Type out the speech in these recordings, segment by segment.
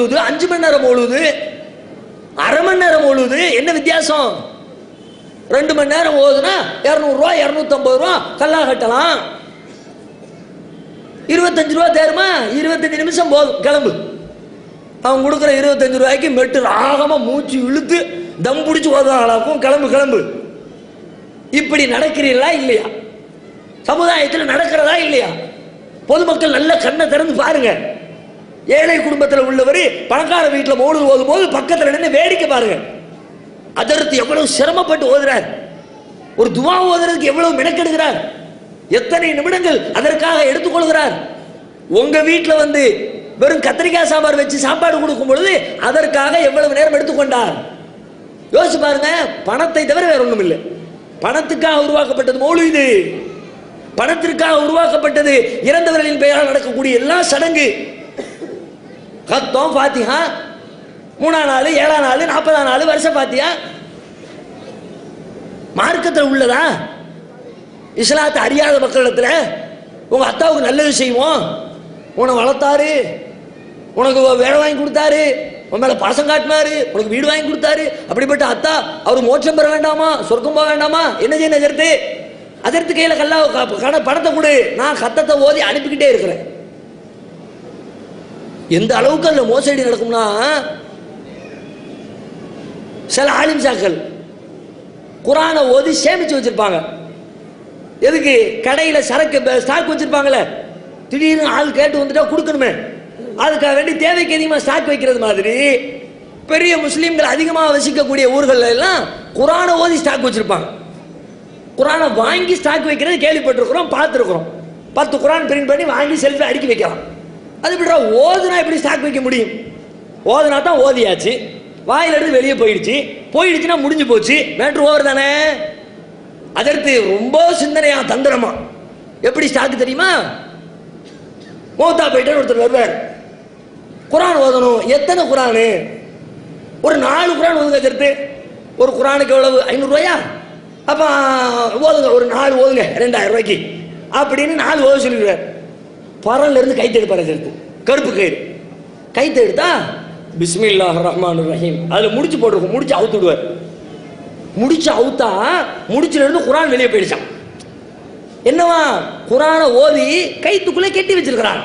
மௌலூது, 5 மணி நேரம் மௌலூது, அரை மணி நேரம் மௌலூது, என்ன வித்தியாசம்? 2 மணி நேரம் ஓதுனா 200 ரூபா 250 ரூபா கல்லா கட்டலாம். 25 ரூபா தேருமா? 25 நிமிஷம் போதும், கிளம்பு. அவன் கொடுக்குற 25 ரூபாய்க்கு மெட்டு ராகமா மூச்சு இழுத்து தம் பிடிச்சி ஓதுவாங்களாக்கும், கிளம்பு கிளம்பு. இப்படி நடக்கிறீர்களா இல்லையா? சமுதாயத்தில் நடக்கிறதா இல்லையா? பொதுமக்கள் நல்ல கண்ணை திறந்து பாருங்க. ஏழை குடும்பத்தில் உள்ளவர் பணக்கார வீட்டில் மௌலூது ஓதும் போது பக்கத்தில் நின்று வேடிக்கை பாருங்க. அதற்கு எவ்வளவு சிரமப்பட்டு ஓதுறார், ஒரு துவா ஓதுறதுக்கு எவ்வளவு மெனக்கெடுக்கிறார், எத்தனை நிமிடங்கள் அதற்காக எடுத்துக்கொள்கிறார். உங்க வீட்டில் வந்து வெறும் கத்திரிக்காய் சாம்பார் வச்சு சாப்பாடு கொடுக்கும் பொழுது அதற்காக எவ்வளவு நேரம் எடுத்துக்கொண்டார் யோசிச்சு பாருங்க. பணத்தை தவிர வேற ஒன்றும் இல்லை. பணத்துக்காக உருவாக்கப்பட்டது மௌலூது, பணத்திற்காக உருவாக்கப்பட்டது இறந்தவர்களின் பெயரால் நடக்கக்கூடிய எல்லா சடங்கு. கத்தம் பாத்தியா 3ஆம் நாள் 7ஆம் நாள் 40ஆம் நாள் வருஷ பாத்தியா மார்க்கத்தில் உள்ளதா? இஸ்லாத்தை அறியாத மக்களிடத்துல உங்க அத்தாவுக்கு நல்லது செய்வோம், உன்னை வளர்த்தாரு, உனக்கு வேலை வாங்கி கொடுத்தாரு, உன் மேல பாசம் காட்டினாரு, உனக்கு வீடு வாங்கி கொடுத்தாரு, அப்படிப்பட்ட அத்தா அவர் மோட்சம் பெற வேண்டாமா, சொர்க்கம் போக வேண்டாமா, என்ன செய்ய எதிர்த்து அதற்கு கையில கல்லா பணத்தை கொடு, நான் கத்தத்தை ஓதி அனுப்பிக்கிட்டே இருக்கிறேன். எந்த அளவுக்கு அந்த மோசடி நடக்கும்னா, சில ஆலிம்சாக்கள் குரானை ஓதி சேமிச்சு வச்சிருப்பாங்க. எதுக்கு? கடையில சரக்கு ஸ்டாக் வச்சிருப்பாங்கல்ல, திடீர்னு ஆள் கேட்டு வந்துட்டா கொடுக்கணுமே, அதுக்காக வேண்டி தேவைக்கு அதிகமாக ஸ்டாக் வைக்கிறது மாதிரி பெரிய முஸ்லீம்கள் அதிகமாக வசிக்கக்கூடிய ஊர்கள் எல்லாம் குரானை ஓதி ஸ்டாக் வச்சிருப்பாங்க. குரானை வாங்கி ஸ்டாக் வைக்கிறது கேள்விப்பட்டிருக்கிறோம், பார்த்துருக்கிறோம். 10 குரான் பிரிண்ட் பண்ணி வாங்கி செல்ஃபில் அடுக்கி வைக்கலாம். அது இப்படி ஓதுனா எப்படி ஸ்டாக் வைக்க முடியும்? ஓதுனா தான் ஓதியாச்சு, வாயில இருந்து வெளியே போயிடுச்சுன்னா முடிஞ்சு போச்சு, மேட்ரு ஓவர் தானே. அதற்கு ரொம்ப சிந்தனையா தந்திரமா எப்படி ஸ்டாக் தெரியுமா? மௌத்தா போயிட்டு ஒருத்தர் வருவார், குரான் ஓதணும். எத்தனை குரானு? ஒரு 4 குரான் ஓதுங்க. சேர்த்து ஒரு குரானுக்கு எவ்வளவு? 500 ரூபாயா? அப்ப ஓதுங்க, ஒரு 4 ஓதுங்க 2000 ரூபாய்க்கு அப்படின்னு 4 ஓத சொல்லிடுவார். பரல்ல இருந்து கைத்து எடுப்பாரு, சேர்த்து கருப்பு கயிறு கைத்து எடுத்தா பிஸ்மில்லாஹிர் ரஹ்மானிர் ரஹீம் அதுல முடிச்சு போட்டிருக்கும், முடிச்சு அவுத்து விடுவார். முடிச்சு அவுத்தா முடிச்சுல இருந்து குரான் வெளியே போயிடுச்சான். என்னவா? குரானை ஓதி கைத்துக்குள்ளே கெட்டி வச்சிருக்கிறான்.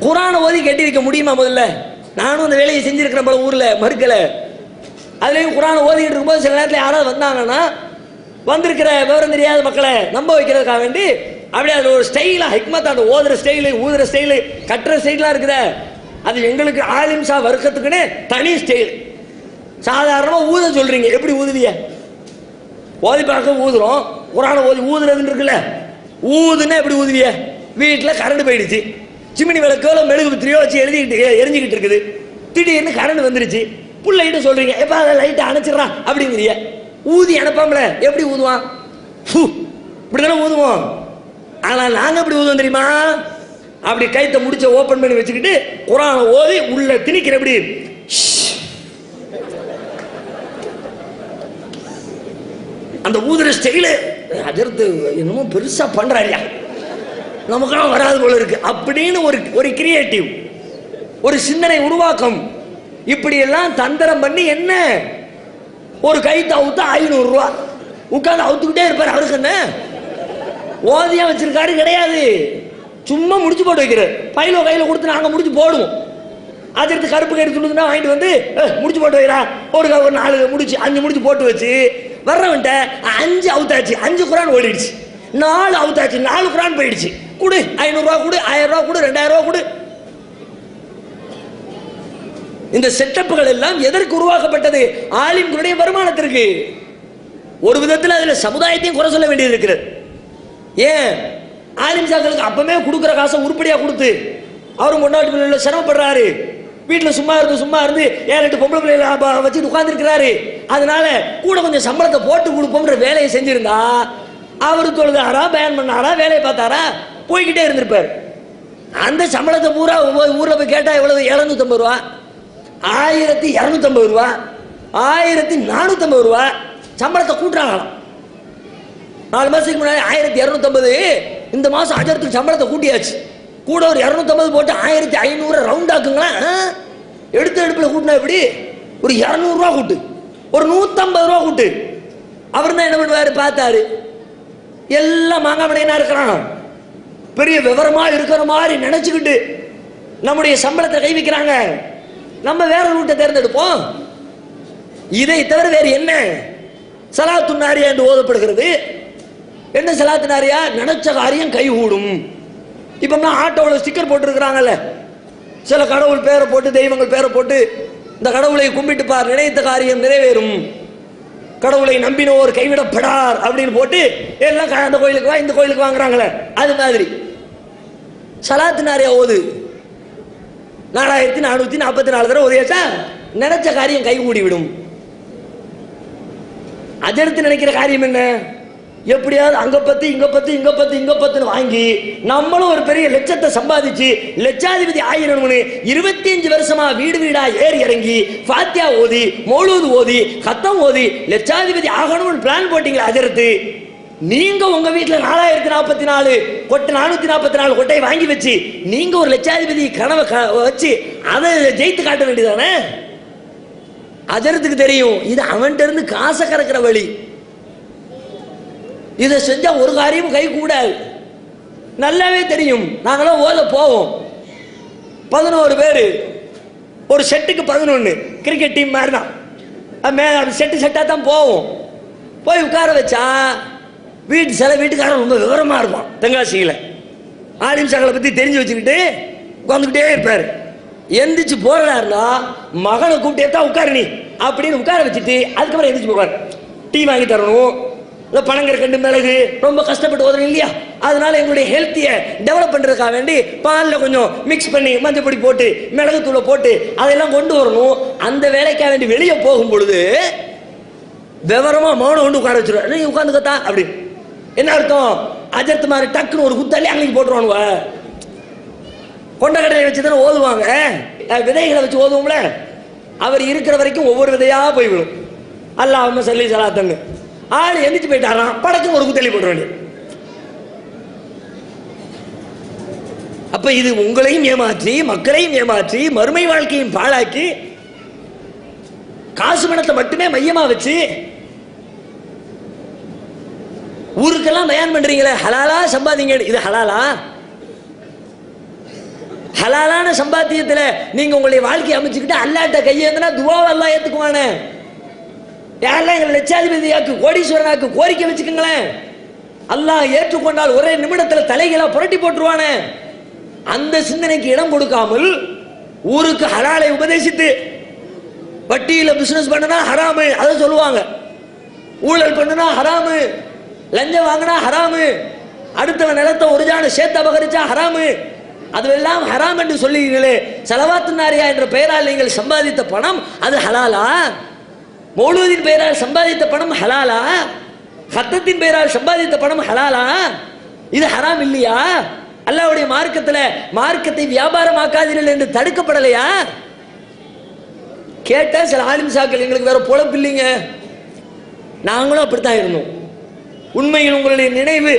குரானை ஓதி கெட்டி வைக்க முடியுமா? முதல்ல நானும் அந்த வேலையை செஞ்சிருக்கிறேன் பல ஊர்ல, மறுக்கல. அதுலயும் குரானை ஓதிக்கிட்டு இருக்கும்போது சில நேரத்தில் யாராவது வந்தாங்கன்னா வந்திருக்கிற விவரம் தெரியாத மக்களை நம்ப வைக்கிறதுக்காக வேண்டி அப்படியே அது ஒரு ஸ்டைலா ஹிக்மத், அந்த ஓதுற ஸ்டைலு, ஊதுற ஸ்டைலு, கட்டுற ஸ்டைலாம் இருக்குத, அது எங்களுக்கு ஆலிம்சா வர்க்கத்துக்குன்னு தனி ஸ்டைல். சாதாரணமாக ஊத சொல்றீங்க, எப்படி ஊதுவிய? ஓதி பார்க்க ஊதுறோம், குரானை ஓதி ஊதுறதுன்னு இருக்குல்ல, ஊதுன்னா எப்படி ஊதுவிய? வீட்டில் கரண்ட் போயிடுச்சு, சிமினி விளக்கோ மெழுகு பத்திரியோ வச்சு எரிஞ்சுக்கிட்டு இருக்குது, திடீர்னு கரண்ட் வந்துருச்சு, பிள்ளைகிட்ட சொல்றீங்க எப்ப அதை லைட்டை அணைச்சிடறான் அப்படிங்கிறிய. ஊதி அனுப்பாமல எப்படி ஊதுவான்? இப்படிதானே ஊதுவோம். ஆனால் நாங்க எப்படி ஊதுவோம் தெரியுமா? அப்படி கைத்தை முடிச்ச ஓபன் பண்ணி வச்சுக்கிட்டு குரானை ஓதி உள்ள திணிக்கிற. எப்படி? அந்த ஊதுற ஸ்டைலு அதற்கு என்னமோ பெருசா பண்றாரியா, நமக்கெல்லாம் வராது போல இருக்கு அப்படின்னு ஒரு கிரியேட்டிவ், ஒரு சிந்தனை உருவாக்கம். இப்படி எல்லாம் தந்திரம் பண்ணி என்ன, ஒரு கைத்து அவுத்தா 500 ரூபா உட்காந்து அவுத்துக்கிட்டே இருப்பார். அவருக்கு என்ன ஓதியா வச்சிருக்காரு? கிடையாது, சும்மா முடிச்சு போட்டு வைக்கிறார். கையில கொடுத்து நாங்க முடிச்சு போடுவோம். அதற்கு கருப்பு கயிறு துண்டுனா வாங்கிட்டு வந்து முடிச்சு போட்டு வைக்கிறா. ஒரு 4 முடிச்சு 5 முடிச்சு போட்டு வச்சு வர்றவன்ட்ட 5 அவுத்தாச்சு, 5 குரான் ஓடிடுச்சு, 4 அவுத்தாச்சு, 4 குரான் போயிடுச்சு, கொடு 500 ரூபா கொடு, 1000 ரூபா கொடு, 2000 ரூபா கொடு. இந்த செட்டப்புகள் எல்லாம் எதற்கு உருவாக்கப்பட்டது? ஆலிம்களுடைய வருமானத்திற்கு. ஒரு விதத்தில் அதுல சமுதாயத்தையும் குறை சொல்ல வேண்டியது இருக்கிறது. ஏன்? ஆலிம்சாக்களுக்கு அப்பவே கொடுக்குற காசை உருப்படியா கொடுத்து அவரும் கொண்டாட்டு பிள்ளைல சிரமப்படுறாரு, வீட்டில் சும்மா இருந்து 7-8 பொம்பளை பிள்ளைகளை வச்சு உட்கார்ந்து இருக்கிறாரு. அதனால கூட கொஞ்சம் சம்பளத்தை போட்டு கொடுப்போம்ன்ற வேலையை செஞ்சிருந்தா அவரு தொழுதாரா, பயன் பண்ணாரா, வேலையை பார்த்தாரா, போய்கிட்டே இருந்திருப்பார். அந்த சம்பளத்தை பூரா ஊர்ல போய் கேட்டா எவ்வளவு? 750 ரூபா, 1250 ரூபா, 1450 ரூபா சம்பளத்தை கூட்டுறாங்களாம். 4 மாசத்துக்கு முன்னாடி 1250, இந்த மாசம் அஜரத்துக்கு சம்பளத்தை கூட்டியாச்சு. கூட ஒரு 250 போட்டு 1500 ரவுண்ட் ஆக்குங்களா? எடுத்த எடுப்பில் கூட்டினா எப்படி? ஒரு 200 ரூபா கூட்டு, ஒரு 150 ரூபா கூட்டு. அவர் தான் என்ன பண்ணுவாரு, பார்த்தாரு எல்லாம் மாங்காமடையனா இருக்கிறான், பெரிய விவரமா இருக்கிற மாதிரி நினைச்சுக்கிட்டு நம்முடைய சம்பளத்தை கை வைக்கிறாங்க. நம்ம வேற ரூட்டை தேர்ந்தெடுப்போம். இதை தவிர வேறு என்ன? சலாத்து நாரியா என்று ஓதப்படுகிறது. என்ன சலாத்து நாரியா? நினைச்ச காரியம் கைகூடும். இப்ப ஆட்டோவில் ஸ்டிக்கர் போட்டுருக்கிறாங்கல்ல, சில கடவுள் பேரை போட்டு தெய்வங்கள் பேரை போட்டு இந்த கடவுளை கும்பிட்டு பார், நினைத்த காரியம் நிறைவேறும், கடவுளை நம்பினோர் கைவிடப்படார் அப்படின்னு போட்டு எல்லாம் அந்த கோயிலுக்கு வா இந்த கோயிலுக்கு வாங்குறாங்களே, அது மாதிரி சலாத்து நாரியா ஓது 4444 தடவை ஓதியாச்சா நினைச்ச காரியம் கைகூடி விடும். அதெடுத்து நினைக்கிற காரியம் என்ன? எப்படியாவது அங்க பத்து இங்க பத்து இங்க பத்து இங்க பத்துன்னு வாங்கி நம்மளும் ஒரு பெரிய லட்சத்தை சம்பாதிச்சு லட்சாதிபதி ஆயிரம்னு 25 வருஷமா வீடு வீடா ஏறி இறங்கி ஃபாத்தியா ஓதி மௌலூத் ஓதி கத்தம் ஓதி லட்சாதிபதி ஆகணும்னு பிளான் போட்டீங்களா? அதெடுத்து நீங்க உங்க வீட்டுல 4044 கொட்டை 444 கொட்டையை வாங்கி வச்சு நீங்க ஒரு லட்சாதிபதி கனவை வச்சு அதை ஜெயித்து காட்ட வேண்டியதானே? அஜரத்துக்கு தெரியும் இது அவன்கிட்ட இருந்து காசை கறக்கிற வழி. இதை செஞ்சா ஒரு காரியமும் கை கூடாது, நல்லாவே தெரியும். நாங்களும் ஓத போவோம் 11 பேர், ஒரு செட்டுக்கு 11, கிரிக்கெட் டீம் மாதிரி தான், செட்டா தான் போவோம். போய் உட்கார வச்சா சில வீட்டுக்காரன் ரொம்ப விவரமா இருப்பான், தென்காசியில் ஆலிம் சகலை பத்தி தெரிஞ்சு வச்சுக்கிட்டு உட்காந்துக்கிட்டே இருப்பாரு. எந்திரிச்சு போறாருன்னா மகனை கூப்பிட்டே தான் உட்காரு நீ அப்படின்னு உட்கார வச்சுட்டு அதுக்கப்புறம் எந்திரிச்சு போவார். டீ வாங்கி தரணும், இல்லை பனங்கரை கண்டு மிளகு ரொம்ப கஷ்டப்பட்டு ஓதுறோம் இல்லையா, அதனால எங்களுடைய ஹெல்த்தியை டெவலப் பண்ணுறதுக்காக வேண்டி பாலில் கொஞ்சம் மிக்ஸ் பண்ணி மஞ்சள் பொடி போட்டு மிளகுத்தூளை போட்டு அதெல்லாம் கொண்டு வரணும். அந்த வேலைக்காக வேண்டி வெளியே போகும் பொழுது விவரமா மௌனம் கொண்டு உட்கார வச்சிருவார். நீ உட்காந்துக்கத்தா அப்படி என்ன அர்த்தம்? அஜர்த்து மாதிரி டக்குன்னு ஒரு குத்தாலே அன்னைக்கு போட்டுருவானுவ. கொண்டக்கடையை வச்சு தானே ஓதுவாங்க, விதைகளை வச்சு ஓதுவோம்ல. அவர் இருக்கிற வரைக்கும் ஒவ்வொரு விதையா போய் விடும். அல்லாஹும்ம ஸல்லி ஸலாத்தன்னு ஆள் எந்திரிச்சு போயிட்டாராம், படக்கும் ஒரு குத்தலி போட்டுற வேண்டிய. அப்ப இது உங்களையும் ஏமாற்றி மக்களையும் ஏமாற்றி மறுமை வாழ்க்கையும் பாழாக்கி காசு பணத்தை மட்டுமே மையமா வச்சு ஊருக்கெல்லாம் பயான் பண்றீங்களே ஹலாலா சம்பாதிங்க. இது ஹலாலா? ஹலாலான சம்பாத்தியத்தில் நீங்க உங்களுடைய வாழ்க்கையை அமைச்சுக்கிட்டு அல்லாட்ட கையேந்தினா துவாவை அல்லாஹ் ஏத்துக்குவானே. யாரெல்லாம் எங்களை லட்சாதிபதியாக்கு கோடீஸ்வரனாக்கு கோரிக்கை வச்சுக்கங்களேன், அல்லாஹ் ஏற்றுக்கொண்டால் ஒரே நிமிடத்தில் தலைகளா புரட்டி போட்டுருவானே. அந்த சிந்தனைக்கு இடம் கொடுக்காமல் ஊருக்கு ஹலாலை உபதேசித்து வட்டியில பிசினஸ் பண்ணனா ஹராமு அதை சொல்லுவாங்க, ஊழல் பண்ணுனா ஹராமு, லஞ்சம் வாங்கினா ஹராமு, அடுத்தவன் நிலத்தை ஒரு ஜான சேத்த அபகரிச்சா ஹராமு, அதுவெல்லாம் ஹராம் என்று சொல்லுகிறீர்களே. ஸலவாத்து நாரியா என்ற பெயரால் நீங்கள் சம்பாதித்த பணம் அது ஹலாலா? மௌலூதின் பெயரால் சம்பாதித்த பணம் ஹலாலா? ஹத்தத்தின் பெயரால் சம்பாதித்த பணம் ஹலாலா? இது ஹராம் இல்லையா? அல்லாஹ்வுடைய மார்க்கத்தில் மார்க்கத்தை வியாபாரமாக்காதீர்கள் என்று தடுக்கப்படலையா? கேட்ட சில ஆலிம் சாக்கள் எங்களுக்கு வேற பொழப்பு இல்லைங்க, நாங்களும் அப்படித்தான் இருந்தோம். உண்மையில் உங்களுடைய நினைவு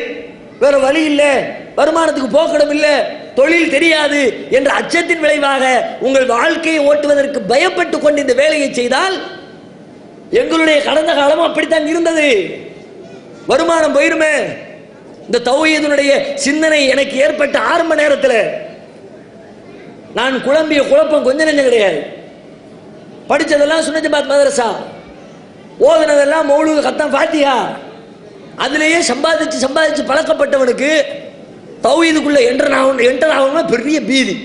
வேற வழி இல்லை, வருமானத்துக்கு போக்கடம் இல்லை, தொழில் தெரியாது என்ற அச்சத்தின் விளைவாக உங்கள் வாழ்க்கையை ஓட்டுவதற்கு பயப்பட்டு கொண்டு இந்த வேலையை செய்தால் எங்களுடைய கடந்த காலமும் அப்படித்தான் இருந்தது. வருமானம் போயிருமே. இந்த தௌஹீதுடைய சிந்தனை எனக்கு ஏற்பட்ட ஆரம்ப நேரத்தில் நான் குழம்பிய குழப்பம் கொஞ்சம் நெஞ்சம் கிடையாது. படித்ததெல்லாம் சுன்னத் ஜமாத் மதரசா, ஓதுனதெல்லாம் மௌலூத் கத்தம் ஃபாத்திஹா, அதிலேயே சம்பாதிச்சு பழக்கப்பட்டவனுக்கு தௌஹீதுக்குள்ள என்டர் ஆகணும்னா பெரிய பீதி,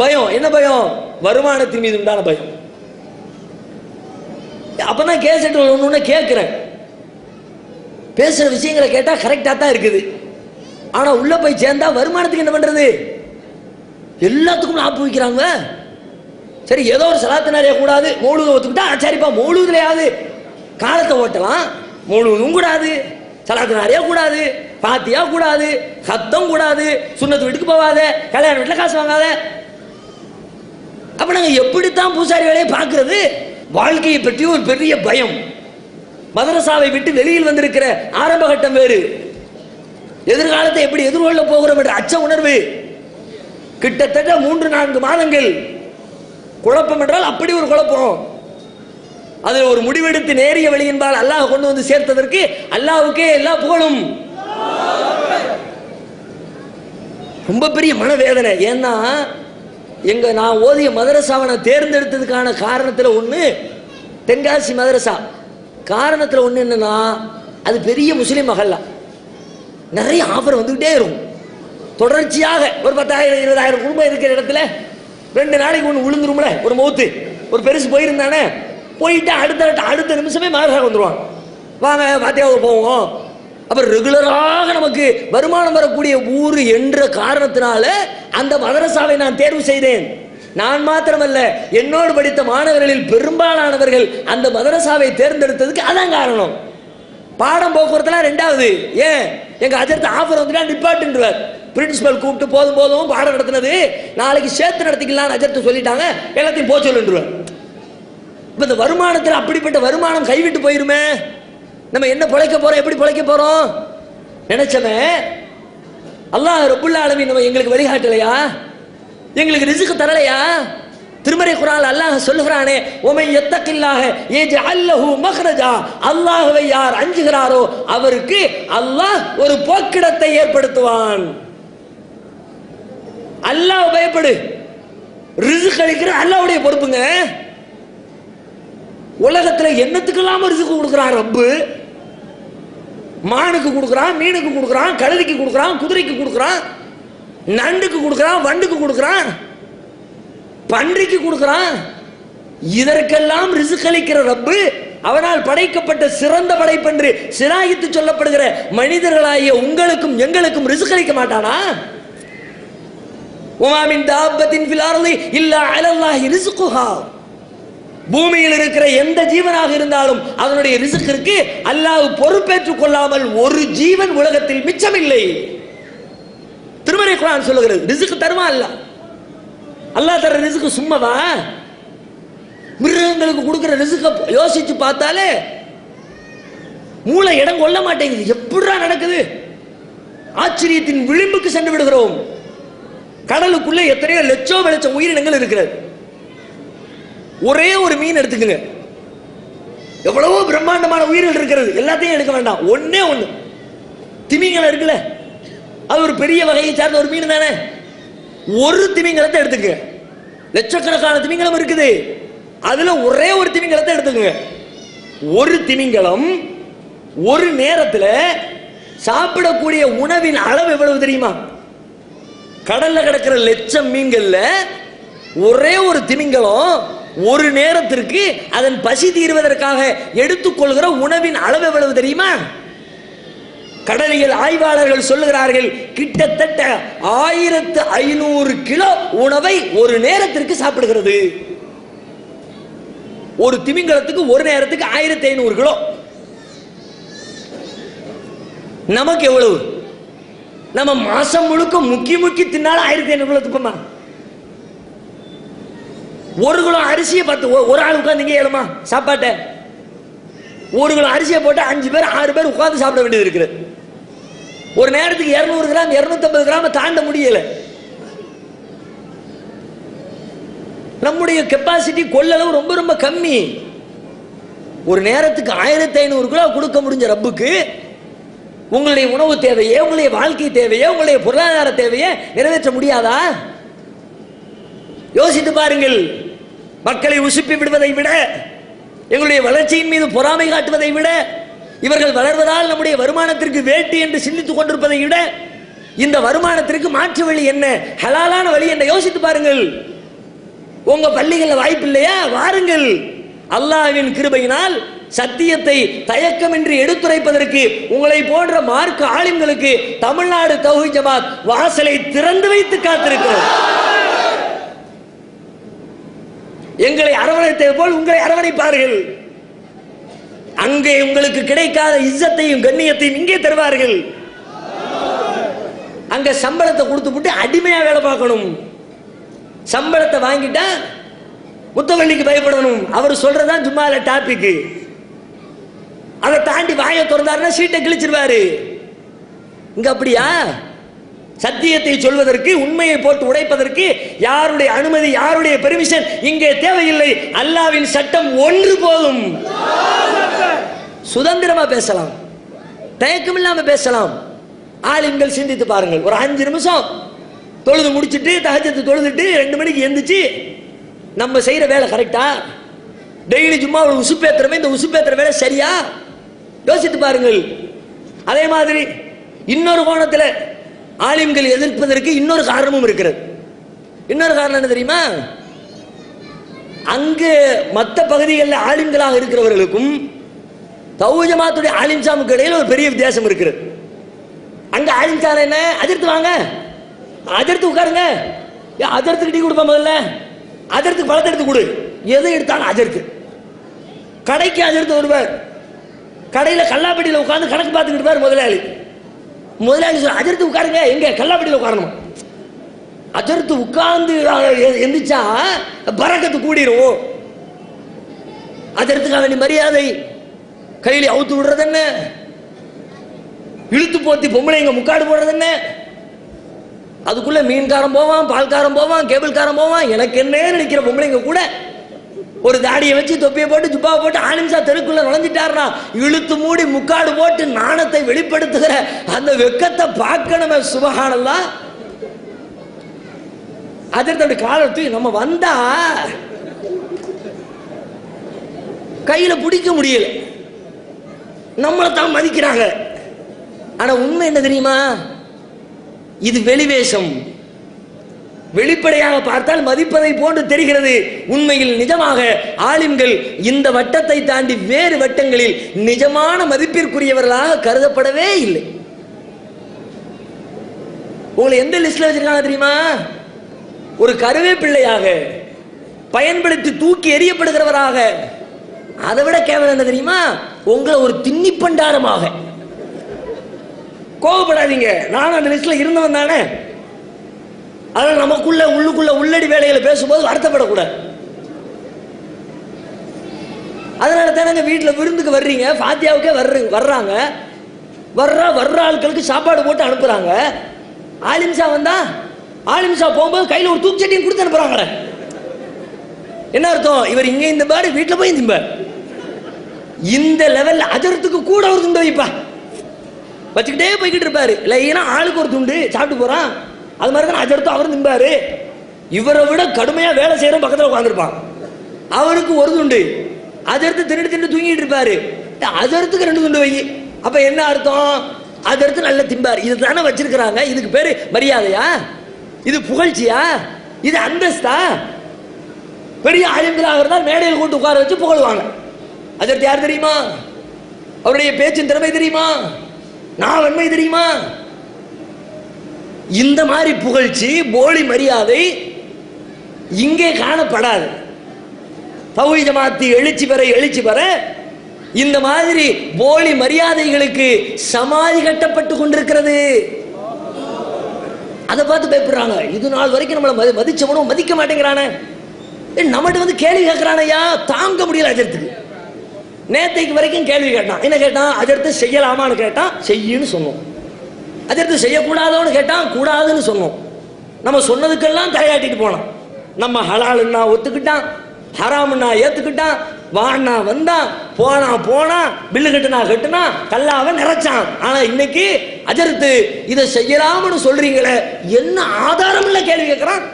பயம். என்ன பயம்? வருமானத்தின் மீது உண்டான பயம். அப்பதான் கேசட் ஒன்று கேட்கிறேன், பேசுற விஷயங்களை கேட்டா கரெக்டா தான் இருக்குது, ஆனா உள்ள போய் சேர்ந்தா வருமானத்துக்கு என்ன பண்றது? எல்லாத்துக்கும் ஆப்பு வைக்கிறாங்க. சரி, ஏதோ ஒரு சலாத்து நாரியா கூடாது, மௌலூதை ஒத்துக்கிட்டா சரிப்பா மௌலூதுலையாவது காலத்தை ஓட்டலாம். மௌலூதும் கூடாது, சலாத்து நாரியா கூடாது, பாத்தியா கூடாது, ஹத்தம் கூடாது, சுன்னத்து வீட்டுக்கு போவாத, கல்யாண வீட்டில் காசு வாங்காத. அப்ப நாங்க எப்படித்தான் பூசாரி வேலையை பார்க்கிறது? வாழ்க்கையை பற்றி ஒரு பெரிய பயம். மதரசாவை விட்டு வெளியில் வந்திருக்கிற ஆரம்ப கட்டம் வேறு, எதிர்காலத்தை எப்படி எதிர்கொள்ள போகிறோம் என்ற அச்ச உணர்வு. கிட்டத்தட்ட 3-4 மாதங்கள் குழப்பம் என்றால் அப்படி ஒரு குழப்பம். அது ஒரு முடிவெடுத்து நேரிய வழி என்பால் அல்லாஹ் கொண்டு வந்து சேர்த்ததற்கு அல்லாஹ்வுக்கே எல்லா புகழும். ரொம்ப பெரிய மனவேதனை. ஏன்னா நான் ஓதிய மதரசாவை நான் தேர்ந்தெடுத்ததுக்கான காரணத்தில் ஒன்று தென்காசி மதரசா. காரணத்தில் ஒன்று என்னன்னா, அது பெரிய முஸ்லீம் மகல்லா, நிறைய ஆஃபர் வந்துகிட்டே இருக்கும். தொடர்ச்சியாக ஒரு 10,000-20,000 குடும்பம் இருக்கிற இடத்துல 2 நாளைக்கு ஒன்று விழுந்துரும்ல, ஒரு மௌத்து ஒரு பெருசு போயிருந்தானே, போயிட்டு அடுத்த நிமிஷமே மதரசா வந்துடுவாங்க. வாங்க பாத்தியாவுக்கு போவோம். அப்புறம் ரெகுலராக நமக்கு வருமானம் வரக்கூடிய ஊர் என்ற காரணத்தினால அந்த மதரசாவை நான் தேர்வு செய்தேன். நான் மாத்திரமல்ல, என்னோடு படித்த மாணவர்களில் பெரும்பாலானவர்கள் அந்த மதரசாவை தேர்ந்தெடுத்ததுக்கு அதான் காரணம். பாடம் போக்குவரத்துல 2வது. ஏன் எங்க அஜர்த்த ஆஃபர் வந்துட்டா நிப்பாட்டுன்றார். பிரின்சிபல் கூப்பிட்டு போதும் பாடம் நடத்தினது நாளைக்கு சேர்த்து நடத்திக்கலாம்னு அஜர்த்த சொல்லிட்டாங்க, எல்லாத்தையும் போக சொல்லுன்றார். இப்ப இந்த வருமானத்தில் அப்படிப்பட்ட வருமானம் கைவிட்டு போயிருமே, நம்ம என்ன பிழைக்க போறோம், எப்படி பிழைக்க போறோம் நினைச்சமே. அல்லாஹ் ரப்புல் ஆலமீன் நம்ம எங்களுக்கு வழிகாட்டலையா, எங்களுக்கு ரிஸ்க் தரலையா? திருமறை குர்ஆன்ல அல்லாஹ் சொல்லுகிறானே, ஒமை யத்தகில்லாஹ யஜ்அல் லஹு மக்ரஜா, அல்லாஹ்வை யார் அஞ்சுகிறாரோ அவருக்கு அல்லாஹ் ஒரு போக்கிடத்தை ஏற்படுத்துவான். அல்லாஹ் பயப்படு, ரிஸ்க் அளிக்கிற அல்லாஹ்வுடைய பொறுப்புங்க. உலகத்துல என்னத்துக்கெல்லாம் ரிஸ்க் கொடுக்கிறான் ரப்பு. மானுக்கு கொடுக்கிறான், மீனுக்கு கொடுக்கிறான், கழுதைக்கு கொடுக்கிறான், குதிரைக்கு கொடுக்கிறான், நண்டுக்கு கொடுக்கிறான், வண்டுக்கு கொடுக்கிறான், பன்றிக்கு கொடுக்கிறான். இதற்கெல்லாம் ரிஸ்க் அளிக்கிற ரப்பு அவனால் படைக்கப்பட்ட சிறந்த படைப்பென்று சிராயித்து சொல்லப்படுகிற மனிதர்களாகிய உங்களுக்கும் எங்களுக்கும் ரிஸ்க் அளிக்க மாட்டானா? வமா மின் தாபத்தின் ஃபில் அர்தி இல்லா அலல்லாஹி ரிஸ்குஹா. பூமியில் இருக்கிற எந்த ஜீவனாக இருந்தாலும் அதனுடைய ரிஸ்கிற்கு அல்லாஹ் பொறுப்பேற்றுக் கொள்ளாமல் ஒரு ஜீவன் உலகத்தில் மிச்சமில்லை. திருமறை குர்ஆன் சொல்லுகிறது. ரிஸ்க் தருமா அல்லாஹ்? அல்லாஹ் தர ரிஸ்க் சும்மாவா? மிருகங்களுக்கு கொடுக்கிற ரிஸ்க் யோசிச்சு பார்த்தாலே மூளை இடம் கொள்ள மாட்டேங்குது. எப்படிடா நடக்குது? ஆச்சரியத்தின் விளிம்புக்கு சென்று விடுகிறோம். கடலுக்குள்ள எத்தனையோ லட்சம் உயிரினங்கள் இருக்கிறது. ஒரே ஒரு மீன் எடுத்துக்கங்க, எவ்வளவோ பிரம்மாண்டமான உயிர்கள் இருக்கிறது. எல்லாத்தையும் எடுக்க வேண்டாம், ஒன்னே ஒண்ணு திமிங்கலம் இருக்குல்ல, அது ஒரு பெரிய வகையை சார்ந்த ஒரு மீன் தானே. ஒரு திமிங்கலத்தை எடுத்துக்க, லட்சக்கணக்கான திமிங்கலம் இருக்குது, அதுல ஒரே ஒரு திமிங்கலத்தை எடுத்துக்கங்க. ஒரு திமிங்கலம் ஒரு நேரத்தில் சாப்பிடக்கூடிய உணவின் அளவு எவ்வளவு தெரியுமா? கடல்ல கிடக்கிற லட்சம் மீன்கள்ல ஒரே ஒரு திமிங்கலம் ஒரு நேரத்திற்கு அதன் பசி தீர்வதற்காக எடுத்துக்கொள்கிற உணவின் அளவு எவ்வளவு தெரியுமா? கடலியல் ஆய்வாளர்கள் சொல்லுகிறார்கள், கிட்டத்தட்ட 1500 கிலோ உணவை ஒரு நேரத்திற்கு சாப்பிடுகிறது. ஒரு திமிங்கலத்துக்கு ஒரு நேரத்துக்கு 1500 கிலோ. நமக்கு எவ்வளவு? நம்ம மாசம் முழுக்க முக்கி தின்னால 1500 கிலோ துப்பமா? ஒரு கிலோ அரிசியை பார்த்து ஒரு ஆள் உட்காந்து ஏழுமா சாப்பாட்டை? ஒரு கிலோ அரிசியை போட்டு 5 பேர் 6 பேர் உட்கார்ந்து சாப்பிட வேண்டியது இருக்குது. ஒரு நேரத்துக்கு 200 கிராம் 250 கிராம் தாண்ட முடியல. நம்முடைய கெப்பாசிட்டி கொள்ளளவு ரொம்ப ரொம்ப கம்மி. ஒரு நேரத்துக்கு 1500 கிலோ கொடுக்க முடிஞ்ச ரப்புக்கு உங்களுடைய உணவு தேவையே, உங்களுடைய வாழ்க்கை தேவையே, உங்களுடைய பொருளாதார தேவையே நிறைவேற்ற முடியாதா? யோசித்து பாருங்கள். மக்களை உசுப்பி விடுவதை விட, எங்களுடைய வளர்ச்சியின் மீது பொறாமை காட்டுவதை விட, இவர்கள் வளர்வதால் நம்முடைய வருமானத்திற்கு வேட்டி என்று சிந்தித்துக் கொண்டிருப்பதை விட, இந்த வருமானத்திற்கு மாற்று வழி என்ன, ஹலாலான வழி என்ன யோசித்து பாருங்கள். உங்க பள்ளிகளில் வாய்ப்பு இல்லையா? வாருங்கள். அல்லாஹ்வின் கிருபையினால் சத்தியத்தை தயக்கமின்றி எடுத்துரைப்பதற்கு உங்களை போன்ற மார்க்க ஆலிம்களுக்கு தமிழ்நாடு தௌஹீத் ஜமாத் வாசலை திறந்து வைத்து காத்திருக்கிறது. எங்களை அரவணைத்தது போல் உங்களை அரவணைப்பார்கள். அங்கே உங்களுக்கு கிடைக்காத இஸ்ஸத்தையும் கண்ணியத்தையும் இங்கே தருவார்கள். அங்க சம்பளத்தை கொடுத்துவிட்டு அடிமையா வேலை பார்க்கணும். சம்பளத்தை வாங்கிட்டா முத்தவள்ளிக்கு பயப்படணும். அவர் சொல்றதான் சும்மா டாபிக். அதை தாண்டி வாயை திறந்தாருன்னா சீட்டை கிழிச்சிருவாரு. இங்க அப்படியா? சத்தியத்தை சொல்வதற்கு, உண்மையை போட்டு உடைப்பதற்கு யாருடைய அனுமதி, யாருடைய பெர்மிஷன் இங்கே தேவையில்லை. அல்லாஹ்வின் சட்டம் ஒன்று போதும். சுதந்திரமா பேசலாம், தயக்கம் இல்லாம பேசலாம். ஆலிம்கள் சிந்தித்து பாருங்கள். ஒரு 5 நிமிஷம் தொழுது முடிச்சுட்டு, தஹஜ்ஜத் தொழுதுட்டு 2 மணிக்கு எந்திரிச்சு நம்ம செய்யற வேலை கரெக்டா? டெய்லி சும்மா ஒரு உசுப்பேத்துறமே, இந்த உசுப்பேத்துற வேலை சரியா? யோசித்து பாருங்கள். அதே மாதிரி இன்னொரு கோணத்தில் ஆலிம்கள் எதிர்ப்பதற்கு இன்னொரு காரணமும் இருக்கிறது. இன்னொரு காரணம் என்ன தெரியுமா? அங்கு மற்ற பகுதிகளில் ஆலிம்களாக இருக்கிறவர்களுக்கும் தௌஹீத் ஜமாத்துடைய ஆலிம் சாமுக்கு இடையில் ஒரு பெரிய வித்தியாசம் இருக்கிறது. அங்க ஆலிம் சால என்ன, அதிர்த்து வாங்க, அதிர்த்து உட்காருங்க, அதிர்த்துக்கு டீ கொடுப்பா, முதல்ல அதிர்த்துக்கு பழத்தை எடுத்து கொடு, எதை எடுத்தாலும் அதிர்த்து. கடைக்கு அதிர்த்து வருவார், கடையில் கல்லாப்பட்டியில் உட்கார்ந்து கணக்கு பார்த்துக்கிட்டு இருப்பார் முதலாளி. முதலாளி சொல்ல, அதிர்த்து உட்காருங்க, எங்க கல்லாப்பட்டியில் உட்காரணும். அதிர்த்து உட்கார்ந்து எந்திரிச்சா பரக்கத்து கூடிரும். அதிர்த்துக்காக வேண்டிய மரியாதை, கையில அவுத்து விடுறது என்ன, இழுத்து போத்தி பொம்பளைங்க முக்காடு போடுறது என்ன, அதுக்குள்ள மீன்காரன் போவான், பால்காரன் போவான், கேபிள்காரன் போவான். எனக்கு என்ன நினைக்கிற பொம்பளைங்க கூட ஒரு தாடியை வச்சு தொப்பியை போட்டு ஜுப்பாவை போட்டு ஆலிம்சா தெருக்குள்ள நுழைஞ்சிட்டாருனா இழுத்து மூடி முக்காடு போட்டு நாணத்தை வெளிப்படுத்துகிற அந்த வெக்கத்தை பார்க்கணுமே. சுபஹானல்லாஹ். அதிர்த்து காலத்து நம்ம வந்தா கையில பிடிக்க முடியல, நம்மளை தான் மதிக்கிறாங்க. ஆனா உண்மை என்ன தெரியுமா? இது வெளிவேஷம். வெளிப்படையாக பார்த்தால் மதிப்பதை போன்று தெரிகிறது. உண்மையில் நிஜமாக ஆலிம்கள் இந்த வட்டத்தை தாண்டி வேறு வட்டங்களில் நிஜமான மதிப்பிற்குரியவர்களாக கருதப்படவே இல்லை. உங்களை எந்த லிஸ்ட்ல வச்சிருக்காங்க தெரியுமா? ஒரு கருவேப்பிள்ளையாக பயன்படுத்தி தூக்கி எறியப்படுகிறவராக. அதை விட கேவலம் என்ன தெரியுமா? உங்களை ஒரு திண்ணி பண்டாரமாக. கோவப்படாதீங்க, நானும் அந்த லிஸ்ட்ல இருந்தவன் தானே. அதனால நமக்குள்ள உள்ளுக்குள்ள உள்ளடி வேலைகளை பேசும்போது வருத்தப்படக்கூடாது. அதனால தானே வீட்டில் விருந்துக்கு வர்றீங்க, ஃபாத்தியாவுக்கே வர்றாங்க, வர்ற ஆட்களுக்கு சாப்பாடு போட்டு அனுப்புறாங்க. ஆலிம்சா வந்தா, ஆலிம்சா போகும்போது கையில் ஒரு தூக்குச்சட்டியும் கொடுத்து அனுப்புறாங்க. என்ன அர்த்தம்? இவர் இங்க இந்த பாரு, வீட்டில் போய் இந்த இந்த லெவல்ல அஜரத்துக்கு கூட ஒரு துண்டு வைப்பா வச்சுக்கிட்டே போய்கிட்டு இருப்பாரு. இல்லைன்னா ஆளுக்கு ஒரு துண்டு சாப்பிட்டு போறான். அது மாதிரி தான் அஜரத்தும் அவரும் திம்பாரு. இவரை விட கடுமையா வேலை செய்யற பக்கத்தில் உட்காந்துருப்பான், அவருக்கு ஒரு துண்டு. அஜரத்து தின்னு தூங்கிட்டு இருப்பாரு, அஜரத்துக்கு 2 துண்டு வை. அப்ப என்ன அர்த்தம்? அஜரத்து நல்ல திம்பாரு. இது தானே வச்சிருக்கிறாங்க. இதுக்கு பேரு மரியாதையா? இது புகழ்ச்சியா? இது அந்தஸ்தா? பெரிய ஆலிம்களாக இருந்தால் மேடையில் கொண்டு உட்கார வச்சு புகழ்வாங்க. அஜரத்து யார் தெரியுமா? அவருடைய பேச்சின் திறமை தெரியுமா? நான் வன்மை தெரியுமா? இந்த மாதிரி புகழ்ச்சி, போலி மரியாதை இங்கே காணப்படாது. தௌஹீத் ஜமாஅத் எழுச்சி பெற இந்த மாதிரி போலி மரியாதைகளுக்கு சமாதி கட்டப்பட்டு கொண்டிருக்கிறது. அதை பார்த்து பயப்படுறாங்க. இது நாள் வரைக்கும் நம்மளை மதிச்சவனும் மதிக்க மாட்டேங்கிறானே, நம்மகிட்ட வந்து கேள்வி கேட்கிறானையா, தாங்க முடியல. அஜரத்துக்கு நேத்தைக்கு வரைக்கும் கேள்வி கேட்டான். என்ன கேட்டான்? அஜரத்து செய்யலாமான்னு கேட்டான், செய்யுன்னு சொன்னோம். அஜரத்து செய்யக்கூடாதோன்னு கேட்டான், கூடாதுன்னு சொன்னோம். நம்ம சொன்னதுக்கெல்லாம் தலையாட்டிட்டு போனான். நம்ம ஹலாலுன்னா ஒத்துக்கிட்டான், ஹராமுன்னா ஏத்துக்கிட்டான், வானா வந்தான், போனா பில்லு கட்டுனா கல்லாவை நிறைச்சான். ஆனா இன்னைக்கு அஜரத்து இதை செய்யலாம்னு சொல்றீங்களே, என்ன ஆதாரம் இல்ல கேள்வி கேட்கிறான்.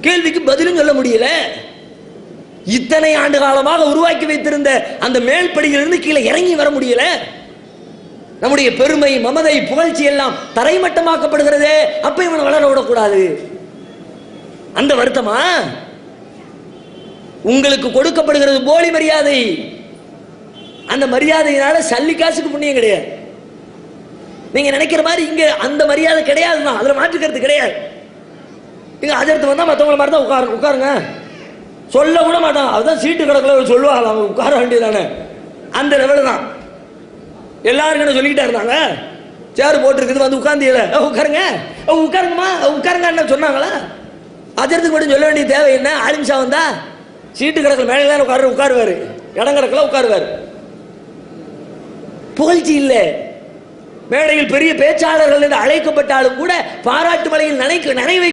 கேள்விக்கு பதிலும் சொல்ல முடியல. இத்தனை ஆண்டு காலமாக உருவாக்கி வைத்திருந்த அந்த மேல்படியிலிருந்து கீழே இறங்கி வர முடியல. நம்முடைய பெருமை, மமதை, புகழ்ச்சி எல்லாம் தரைமட்டமாக்கப்படுகிறதே. அப்ப இவனை வளர விடக்கூடாது. அந்த வருத்தமா? உங்களுக்கு கொடுக்கப்படுகிறது போலி மரியாதை. அந்த மரியாதையினால சல்லி காசுக்கு புண்ணியம் கிடையாது. நீங்க நினைக்கிற மாதிரி இங்க அந்த மரியாதை கிடையாதுதான், அதுல மாற்றுக்கிறது கிடையாது. இங்க அஜரத்து வந்தா மற்றவங்களை மாதிரி தான் உட்காருங்க சொல்ல கூட மாட்டான். அதுதான் சீட்டு கிடக்கல சொல்லுவாங்க, அவங்க உட்கார வேண்டியதானே. அந்த லெவல் தான் எல்லாரும் என்ன சொல்லிக்கிட்டே இருந்தாங்க. சேர் போட்டுருக்குது, வந்து உட்கார்ந்தீங்கள, உட்காருங்க உட்காருங்கம்மா உட்காருங்க சொன்னாங்களா? அஜரத்துக்கு மட்டும் சொல்ல வேண்டிய தேவை என்ன? ஆலிம்சா வந்தா சீட்டு கிடக்கல, மேலே தான் உட்காருவாரு, இடம் கிடக்கல உட்காருவாரு. புகழ்ச்சி இல்லை. மேடையில் பெரிய பேச்சாளர்கள் என்று அழைக்கப்பட்டாலும் கூட பாராட்டு மலையில் நனைவை